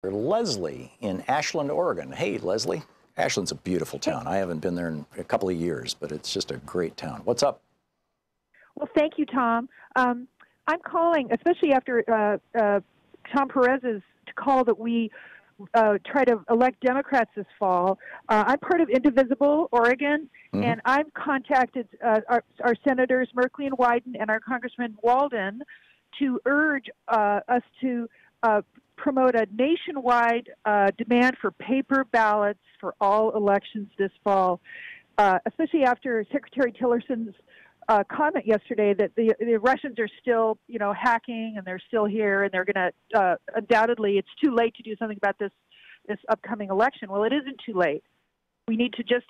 Leslie in Ashland, Oregon. Hey, Leslie. Ashland's a beautiful town. I haven't been there in a couple of years, but it's just a great town. What's up? Well, thank you, Tom. I'm calling, especially after Tom Perez's call that we try to elect Democrats this fall. I'm part of Indivisible, Oregon, and I've contacted our Senators Merkley and Wyden and our Congressman Walden to urge us to promote a nationwide demand for paper ballots for all elections this fall, especially after Secretary Tillerson's comment yesterday that the Russians are still, hacking and they're still here and they're going to undoubtedly it's too late to do something about this upcoming election. Well, it isn't too late. We need to just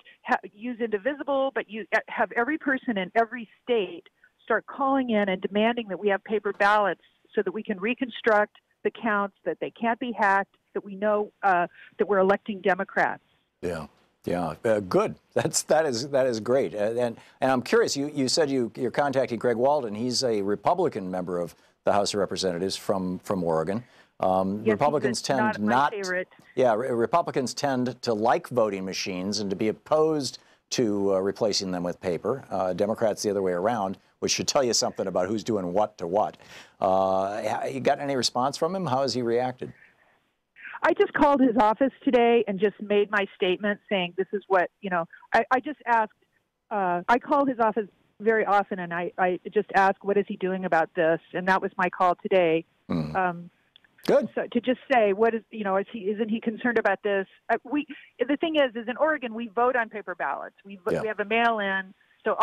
use Indivisible, but have every person in every state start calling in and demanding that we have paper ballots so that we can reconstruct the counts, that they can't be hacked, that we know that we're electing Democrats. Yeah. Yeah, good. That is great. And I'm curious. You said you're contacting Greg Walden. He's a Republican member of the House of Representatives from Oregon. Yes, Republicans tend not. Favorite. Yeah, Republicans tend to like voting machines and to be opposed to replacing them with paper. Democrats the other way around, which should tell you something about who's doing what to what. You got any response from him? How has he reacted? I just called his office today and just made my statement saying this is what, I just asked, I call his office very often and I just ask, what is he doing about this? And that was my call today. Good. So to just say, what is, isn't he concerned about this? The thing is in Oregon, we vote on paper ballots. We have a mail-in. So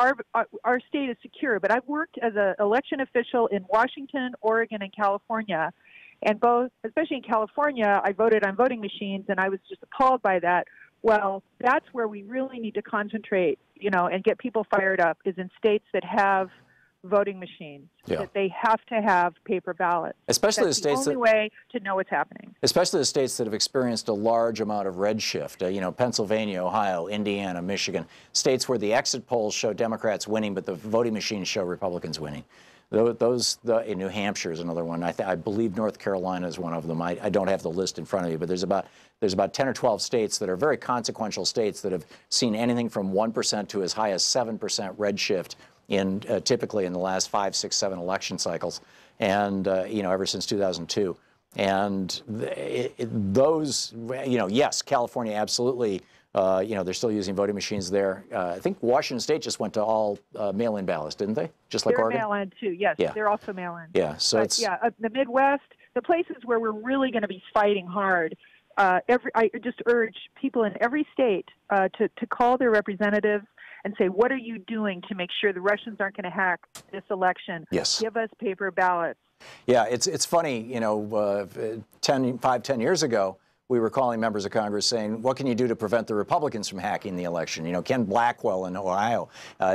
our state is secure. But I've worked as an election official in Washington, Oregon, and California. And both, especially in California, I voted on voting machines, and I was just appalled by that. Well, that's where we really need to concentrate, and get people fired up, is in states that have voting machines, that they have to have paper ballots. Especially that's the states the only way to know what's happening. Especially the states that have experienced a large amount of redshift. Pennsylvania, Ohio, Indiana, Michigan, states where the exit polls show Democrats winning, but the voting machines show Republicans winning. In New Hampshire is another one. I believe North Carolina is one of them. I don't have the list in front of me, but there's about 10 or 12 states that are very consequential states that have seen anything from 1% to as high as 7% redshift typically in the last 5, 6, 7 election cycles, and ever since 2002. And yes, California absolutely. They're still using voting machines there. I think Washington State just went to all mail-in ballots, didn't they? Just like Oregon? They're mail-in, too. Yes, yeah. They're also mail-in. Yeah, so the Midwest, the places where we're really going to be fighting hard, I just urge people in every state to call their representatives and say, what are you doing to make sure the Russians aren't going to hack this election? Yes. Give us paper ballots. Yeah, it's funny, 5, 10 years ago, we were calling members of Congress saying, what can you do to prevent the Republicans from hacking the election? Ken Blackwell in Ohio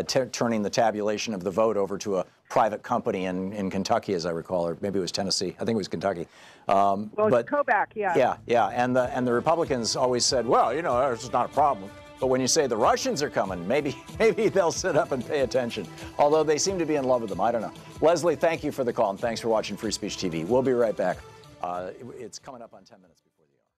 turning the tabulation of the vote over to a private company in Kentucky, as I recall, or maybe it was Tennessee. I think it was Kentucky. It's Kobach, yeah. Yeah. And the Republicans always said, well, it's not a problem. But when you say the Russians are coming, maybe they'll sit up and pay attention. Although they seem to be in love with them. I don't know. Leslie, thank you for the call, and thanks for watching Free Speech TV. We'll be right back. It's coming up on 10 minutes before the hour.